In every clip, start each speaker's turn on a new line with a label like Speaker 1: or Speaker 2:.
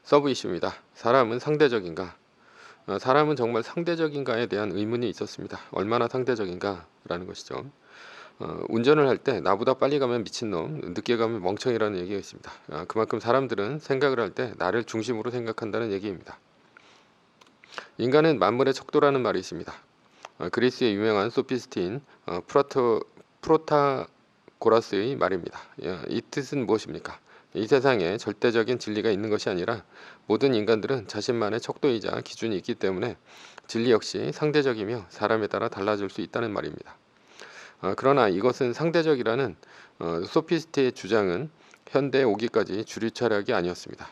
Speaker 1: 서브 이슈입니다. 사람은 상대적인가? 사람은 정말 상대적인가에 대한 의문이 있었습니다. 얼마나 상대적인가라는 것이죠. 운전을 할 때 나보다 빨리 가면 미친놈, 늦게 가면 멍청이라는 얘기가 있습니다. 그만큼 사람들은 생각을 할 때 나를 중심으로 생각한다는 얘기입니다. 인간은 만물의 척도라는 말이 있습니다. 그리스의 유명한 소피스트인 프로타고라스의 말입니다. 이 뜻은 무엇입니까? 이 세상에 절대적인 진리가 있는 것이 아니라 모든 인간들은 자신만의 척도이자 기준이 있기 때문에 진리 역시 상대적이며 사람에 따라 달라질 수 있다는 말입니다. 그러나 이것은 상대적이라는 소피스트의 주장은 현대에 오기까지 주류 철학이 아니었습니다.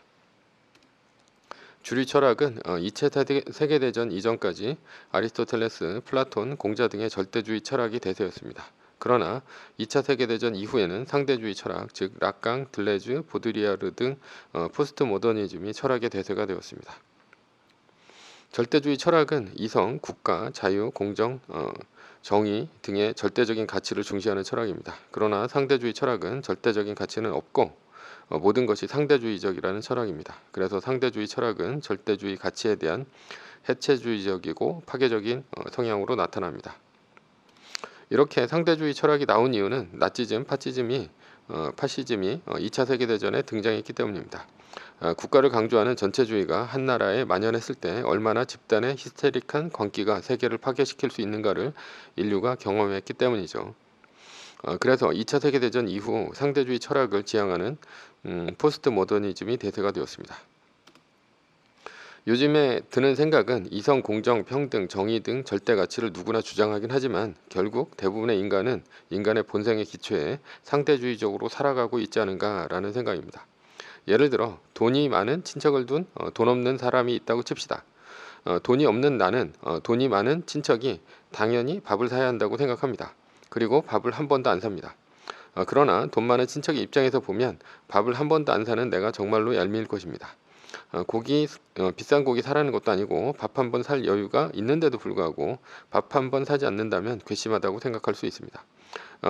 Speaker 1: 주류 철학은 2차 세계대전 이전까지 아리스토텔레스, 플라톤, 공자 등의 절대주의 철학이 대세였습니다. 그러나 2차 세계대전 이후에는 상대주의 철학, 즉 락강, 들레즈, 보드리아르 등 포스트 모더니즘이 철학의 대세가 되었습니다. 절대주의 철학은 이성, 국가, 자유, 공정, 정의 등의 절대적인 가치를 중시하는 철학입니다. 그러나 상대주의 철학은 절대적인 가치는 없고 모든 것이 상대주의적이라는 철학입니다. 그래서 상대주의 철학은 절대주의 가치에 대한 해체주의적이고 파괴적인 성향으로 나타납니다. 이렇게 상대주의 철학이 나온 이유는 나치즘, 파시즘이 2차 세계대전에 등장했기 때문입니다. 국가를 강조하는 전체주의가 한 나라에 만연했을 때 얼마나 집단의 히스테릭한 광기가 세계를 파괴시킬 수 있는가를 인류가 경험했기 때문이죠. 그래서 2차 세계대전 이후 상대주의 철학을 지향하는 포스트 모더니즘이 대세가 되었습니다. 요즘에 드는 생각은 이성, 공정, 평등, 정의 등 절대 가치를 누구나 주장하긴 하지만 결국 대부분의 인간은 인간의 본성의 기초에 상대주의적으로 살아가고 있지 않은가라는 생각입니다. 예를 들어 돈이 많은 친척을 둔 돈 없는 사람이 있다고 칩시다. 돈이 없는 나는 돈이 많은 친척이 당연히 밥을 사야 한다고 생각합니다. 그리고 밥을 한 번도 안 삽니다. 그러나 돈 많은 친척의 입장에서 보면 밥을 한 번도 안 사는 내가 정말로 얄미울 것입니다. 비싼 고기 사라는 것도 아니고 밥 한 번 살 여유가 있는데도 불구하고 밥 한 번 사지 않는다면 괘씸하다고 생각할 수 있습니다.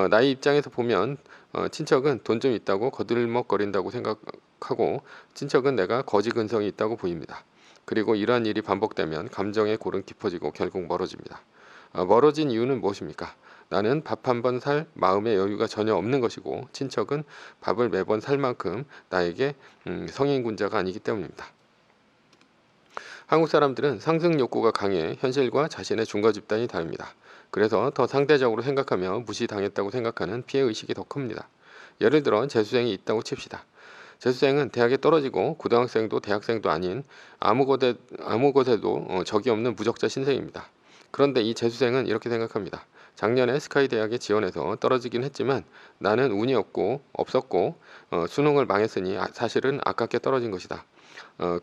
Speaker 1: 나의 입장에서 보면 친척은 돈 좀 있다고 거들먹거린다고 생각하고 친척은 내가 거지 근성이 있다고 보입니다. 그리고 이러한 일이 반복되면 감정의 골은 깊어지고 결국 멀어집니다. 멀어진 이유는 무엇입니까? 나는 밥 한 번 살 마음의 여유가 전혀 없는 것이고 친척은 밥을 매번 살 만큼 나에게 성인군자가 아니기 때문입니다. 한국 사람들은 상승 욕구가 강해 현실과 자신의 중거 집단이 다릅니다. 그래서 더 상대적으로 생각하며 무시당했다고 생각하는 피해의식이 더 큽니다. 예를 들어 재수생이 있다고 칩시다. 재수생은 대학에 떨어지고 고등학생도 대학생도 아닌 아무 곳에도 적이 없는 무적자 신생입니다. 그런데 이 재수생은 이렇게 생각합니다. 작년에 스카이 대학에 지원해서 떨어지긴 했지만 나는 운이 없었고 수능을 망했으니 사실은 아깝게 떨어진 것이다.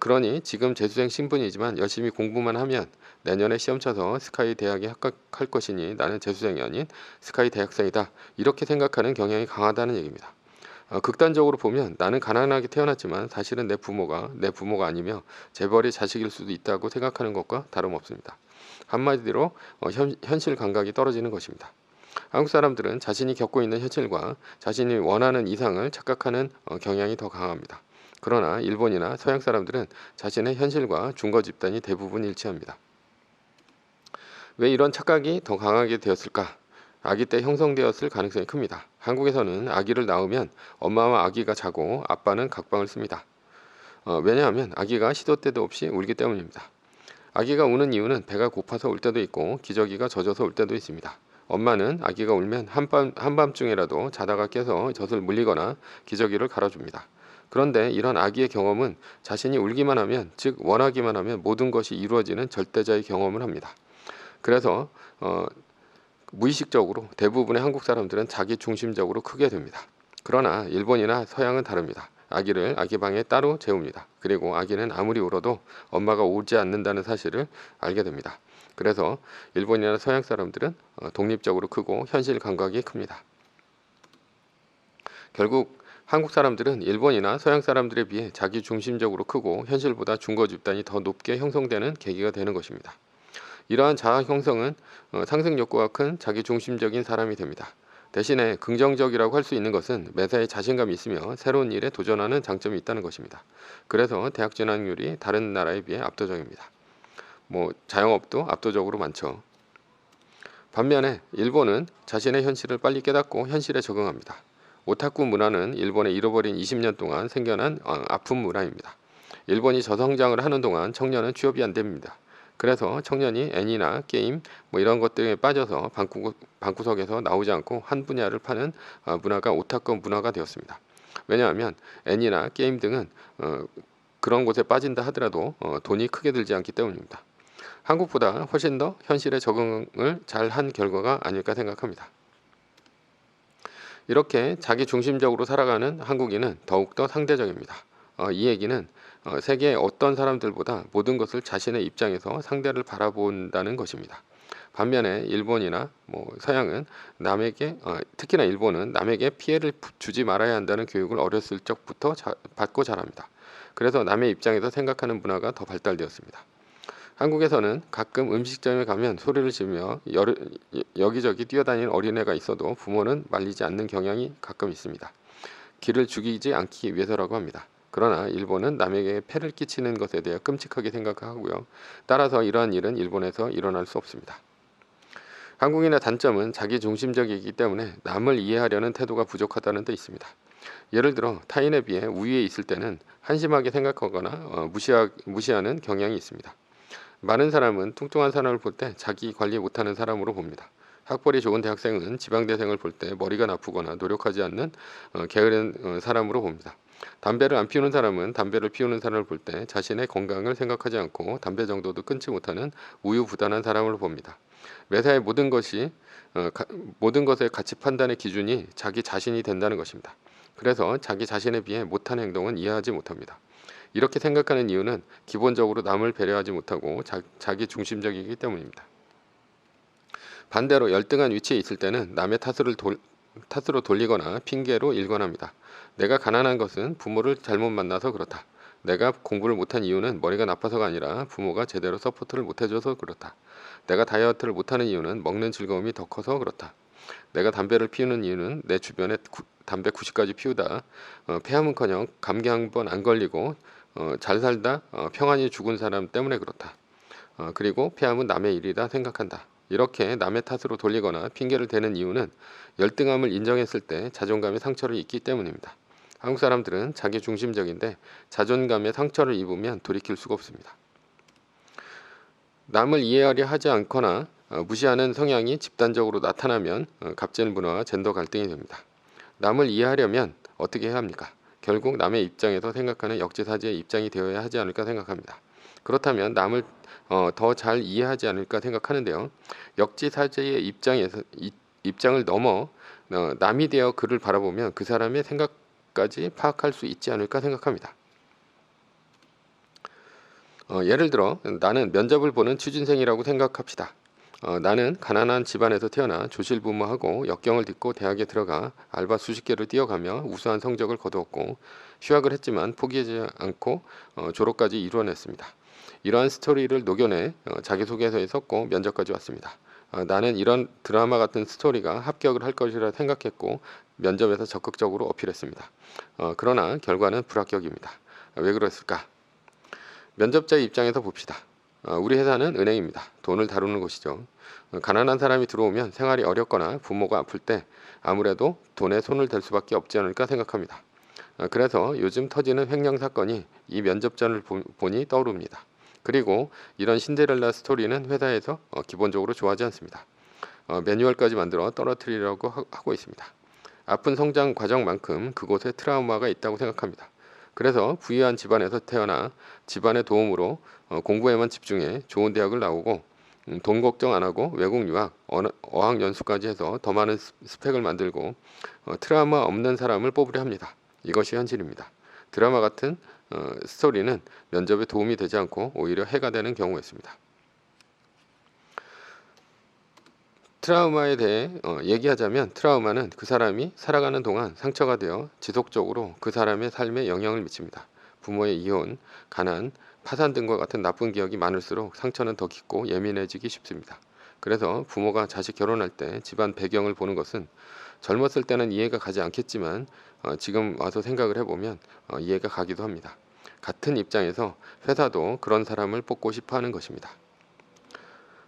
Speaker 1: 그러니 지금 재수생 신분이지만 열심히 공부만 하면 내년에 시험 쳐서 스카이 대학에 합격할 것이니 나는 재수생이 아닌 스카이 대학생이다. 이렇게 생각하는 경향이 강하다는 얘기입니다. 극단적으로 보면 나는 가난하게 태어났지만 사실은 내 부모가 아니며 재벌의 자식일 수도 있다고 생각하는 것과 다름없습니다. 한마디로 현실 감각이 떨어지는 것입니다. 한국 사람들은 자신이 겪고 있는 현실과 자신이 원하는 이상을 착각하는 경향이 더 강합니다. 그러나 일본이나 서양 사람들은 자신의 현실과 중거 집단이 대부분 일치합니다. 왜 이런 착각이 더 강하게 되었을까? 아기 때 형성되었을 가능성이 큽니다. 한국에서는 아기를 낳으면 엄마와 아기가 자고 아빠는 각방을 씁니다. 왜냐하면 아기가 시도 때도 없이 울기 때문입니다. 아기가 우는 이유는 배가 고파서 울 때도 있고 기저귀가 젖어서 울 때도 있습니다. 엄마는 아기가 울면 한밤중에라도 자다가 깨서 젖을 물리거나 기저귀를 갈아줍니다. 그런데 이런 아기의 경험은 자신이 울기만 하면, 즉 원하기만 하면 모든 것이 이루어지는 절대자의 경험을 합니다. 그래서 무의식적으로 대부분의 한국 사람들은 자기 중심적으로 크게 됩니다. 그러나 일본이나 서양은 다릅니다. 아기를 아기 방에 따로 재웁니다. 그리고 아기는 아무리 울어도 엄마가 오지 않는다는 사실을 알게 됩니다. 그래서 일본이나 서양 사람들은 독립적으로 크고 현실 감각이 큽니다. 결국 한국 사람들은 일본이나 서양 사람들에 비해 자기 중심적으로 크고 현실보다 중거 집단이 더 높게 형성되는 계기가 되는 것입니다. 이러한 자아 형성은 상승 욕구가 큰 자기 중심적인 사람이 됩니다. 대신에 긍정적이라고 할 수 있는 것은 매사에 자신감이 있으며 새로운 일에 도전하는 장점이 있다는 것입니다. 그래서 대학 진학률이 다른 나라에 비해 압도적입니다. 자영업도 압도적으로 많죠. 반면에 일본은 자신의 현실을 빨리 깨닫고 현실에 적응합니다. 오타쿠 문화는 일본에 잃어버린 20년 동안 생겨난 아픈 문화입니다. 일본이 저성장을 하는 동안 청년은 취업이 안 됩니다. 그래서 청년이 애니나 게임 이런 것들에 빠져서 방구석에서 나오지 않고 한 분야를 파는 문화가 오타쿠 문화가 되었습니다. 왜냐하면 애니나 게임 등은 그런 곳에 빠진다 하더라도 돈이 크게 들지 않기 때문입니다. 한국보다 훨씬 더 현실에 적응을 잘한 결과가 아닐까 생각합니다. 이렇게 자기 중심적으로 살아가는 한국인은 더욱더 상대적입니다. 이 얘기는 세계의 어떤 사람들보다 모든 것을 자신의 입장에서 상대를 바라본다는 것입니다. 반면에 일본이나 서양은 남에게 특히나 일본은 남에게 피해를 주지 말아야 한다는 교육을 어렸을 적부터 받고 자랍니다. 그래서 남의 입장에서 생각하는 문화가 더 발달되었습니다. 한국에서는 가끔 음식점에 가면 소리를 지르며 여기저기 뛰어다니는 어린애가 있어도 부모는 말리지 않는 경향이 가끔 있습니다. 기를 죽이지 않기 위해서라고 합니다. 그러나 일본은 남에게 폐를 끼치는 것에 대해 끔찍하게 생각하고요. 따라서 이러한 일은 일본에서 일어날 수 없습니다. 한국인의 단점은 자기 중심적이기 때문에 남을 이해하려는 태도가 부족하다는 데 있습니다. 예를 들어 타인에 비해 우위에 있을 때는 한심하게 생각하거나 무시하는 경향이 있습니다. 많은 사람은 뚱뚱한 사람을 볼 때 자기 관리 못하는 사람으로 봅니다. 학벌이 좋은 대학생은 지방대생을 볼 때 머리가 나쁘거나 노력하지 않는 게으른 사람으로 봅니다. 담배를 안 피우는 사람은 담배를 피우는 사람을 볼 때 자신의 건강을 생각하지 않고 담배 정도도 끊지 못하는 우유부단한 사람으로 봅니다. 매사의 모든 것의 가치 판단의 기준이 자기 자신이 된다는 것입니다. 그래서 자기 자신에 비해 못한 행동은 이해하지 못합니다. 이렇게 생각하는 이유는 기본적으로 남을 배려하지 못하고 자기 중심적이기 때문입니다. 반대로 열등한 위치에 있을 때는 남의 탓으로 돌리거나 핑계로 일관합니다. 내가 가난한 것은 부모를 잘못 만나서 그렇다. 내가 공부를 못한 이유는 머리가 나빠서가 아니라 부모가 제대로 서포트를 못해줘서 그렇다. 내가 다이어트를 못하는 이유는 먹는 즐거움이 더 커서 그렇다. 내가 담배를 피우는 이유는 내 주변에 담배 90가지 피우다 폐암은커녕 감기 한 번 안 걸리고 잘 살다 평안히 죽은 사람 때문에 그렇다. 그리고 폐암은 남의 일이다 생각한다. 이렇게 남의 탓으로 돌리거나 핑계를 대는 이유는 열등함을 인정했을 때 자존감의 상처를 입기 때문입니다. 한국 사람들은 자기 중심적인데 자존감의 상처를 입으면 돌이킬 수가 없습니다. 남을 이해하려 하지 않거나 무시하는 성향이 집단적으로 나타나면 갑질 문화와 젠더 갈등이 됩니다. 남을 이해하려면 어떻게 해야 합니까? 결국 남의 입장에서 생각하는 역지사지의 입장이 되어야 하지 않을까 생각합니다. 그렇다면 남을 더 잘 이해하지 않을까 생각하는데요. 역지사지의 입장을 넘어 남이 되어 그를 바라보면 그 사람의 생각까지 파악할 수 있지 않을까 생각합니다. 예를 들어 나는 면접을 보는 취준생이라고 생각합시다. 나는 가난한 집안에서 태어나 조실부모하고 역경을 딛고 대학에 들어가 알바 수십 개를 뛰어가며 우수한 성적을 거두었고 휴학을 했지만 포기하지 않고 졸업까지 이루어냈습니다. 이러한 스토리를 녹여내 자기소개서에 썼고 면접까지 왔습니다. 나는 이런 드라마 같은 스토리가 합격을 할 것이라 생각했고 면접에서 적극적으로 어필했습니다. 그러나 결과는 불합격입니다. 왜 그랬을까? 면접자의 입장에서 봅시다. 우리 회사는 은행입니다. 돈을 다루는 곳이죠. 가난한 사람이 들어오면 생활이 어렵거나 부모가 아플 때 아무래도 돈에 손을 댈 수밖에 없지 않을까 생각합니다. 그래서 요즘 터지는 횡령 사건이 이 면접전을 보니 떠오릅니다. 그리고 이런 신데렐라 스토리는 회사에서 기본적으로 좋아하지 않습니다. 매뉴얼까지 만들어 떨어뜨리려고 하고 있습니다. 아픈 성장 과정만큼 그곳에 트라우마가 있다고 생각합니다. 그래서 부유한 집안에서 태어나 집안의 도움으로 공부에만 집중해 좋은 대학을 나오고 돈 걱정 안 하고 외국 유학, 어학 연수까지 해서 더 많은 스펙을 만들고 트라우마 없는 사람을 뽑으려 합니다. 이것이 현실입니다. 드라마 같은 스토리는 면접에 도움이 되지 않고 오히려 해가 되는 경우가 있습니다. 트라우마에 대해 얘기하자면 트라우마는 그 사람이 살아가는 동안 상처가 되어 지속적으로 그 사람의 삶에 영향을 미칩니다. 부모의 이혼, 가난, 파산 등과 같은 나쁜 기억이 많을수록 상처는 더 깊고 예민해지기 쉽습니다. 그래서 부모가 자식 결혼할 때 집안 배경을 보는 것은 젊었을 때는 이해가 가지 않겠지만 지금 와서 생각을 해보면 이해가 가기도 합니다. 같은 입장에서 회사도 그런 사람을 뽑고 싶어 하는 것입니다.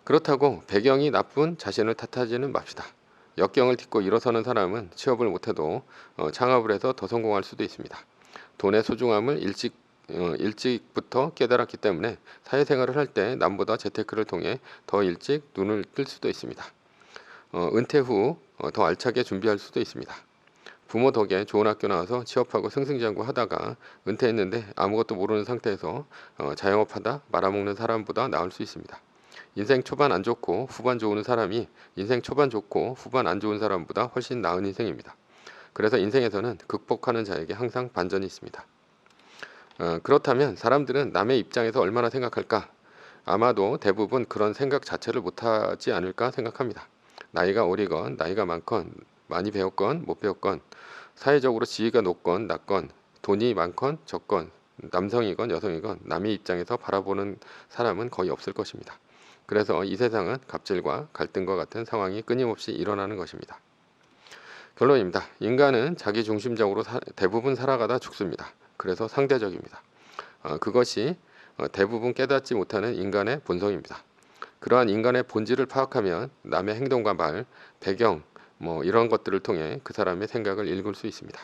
Speaker 1: 그렇다고 배경이 나쁜 자신을 탓하지는 맙시다. 역경을 딛고 일어서는 사람은 취업을 못해도 창업을 해서 더 성공할 수도 있습니다. 돈의 소중함을 일찍부터 깨달았기 때문에 사회생활을 할 때 남보다 재테크를 통해 더 일찍 눈을 뜰 수도 있습니다. 은퇴 후 더 알차게 준비할 수도 있습니다. 부모 덕에 좋은 학교 나와서 취업하고 승승장구하다가 은퇴했는데 아무것도 모르는 상태에서 자영업하다 말아먹는 사람보다 나을 수 있습니다. 인생 초반 안 좋고 후반 좋은 사람이 인생 초반 좋고 후반 안 좋은 사람보다 훨씬 나은 인생입니다. 그래서 인생에서는 극복하는 자에게 항상 반전이 있습니다. 그렇다면 사람들은 남의 입장에서 얼마나 생각할까? 아마도 대부분 그런 생각 자체를 못하지 않을까 생각합니다. 나이가 어리건 나이가 많건 많이 배웠건 못 배웠건 사회적으로 지위가 높건 낮건 돈이 많건 적건 남성이건 여성이건 남의 입장에서 바라보는 사람은 거의 없을 것입니다. 그래서 이 세상은 갑질과 갈등과 같은 상황이 끊임없이 일어나는 것입니다. 결론입니다. 인간은 자기중심적으로 대부분 살아가다 죽습니다. 그래서 상대적입니다. 그것이 대부분 깨닫지 못하는 인간의 본성입니다. 그러한 인간의 본질을 파악하면 남의 행동과 말, 배경 이런 것들을 통해 그 사람의 생각을 읽을 수 있습니다.